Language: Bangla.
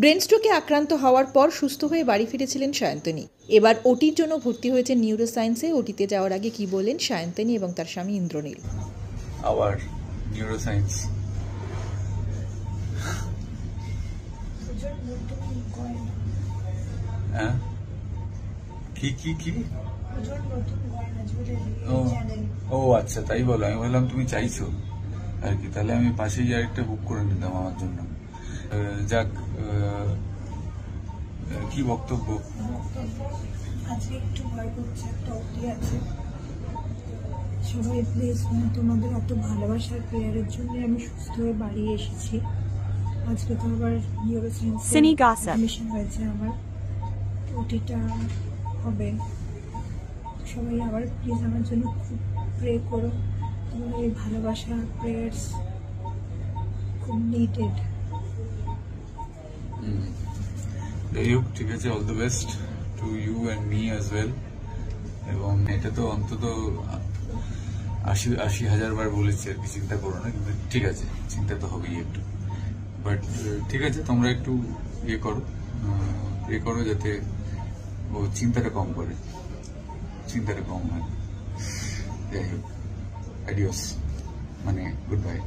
ব্রেন স্ট্রোকে আক্রান্ত হওয়ার পর সুস্থ হয়ে বাড়ি ফিরেছিলেন সায়ন্তনী। এবার ওটির জন্য ভর্তি হয়েছেন নিউরোসায়েন্সে। ওটিতে যাওয়ার আগে কি বললেন সায়ন্তনী এবং তার স্বামী ইন্দ্রনীল। আবার নিউরোসায়েন্স কি কি কি ও আচ্ছা, তাই বলো। আমি বললাম তুমি চাইছো আর কি, তাহলে আমি পাশেই আরেকটা বুক করে নিতাম আমার জন্য। যাক, কি বক্তব্য? আজকে একটু ভয় করছে, একটা ওটি আছে। সবাই প্লিজ, তোমাদের এত ভালোবাসার প্রেয়ারের জন্য আমি সুস্থ হয়ে বাড়ি এসেছি। আজকে তো আবার নিউরোসায়েন্সে এডমিশন হয়েছে আমার, ওটিটা হবে। সবাই আবার প্লিজ আমার জন্য খুব প্রে করো। তোমাদের এই ভালোবাসা প্রেয়ার্স খুব নিডেড। যাই হোক, ঠিক আছে, all the best to you and me as well. এবং এটা তো অন্তত ৮০,০০০ বার বলেছি আর কি, চিন্তা করো না, কিন্তু ঠিক আছে, চিন্তা তো হবেই একটু। বাট ঠিক আছে, তোমরা একটু ইয়ে করো যাতে ও চিন্তাটা কম করে, চিন্তাটা কম হয়। যাই হোক, অ্যাডিওস, মানে গুড বাই।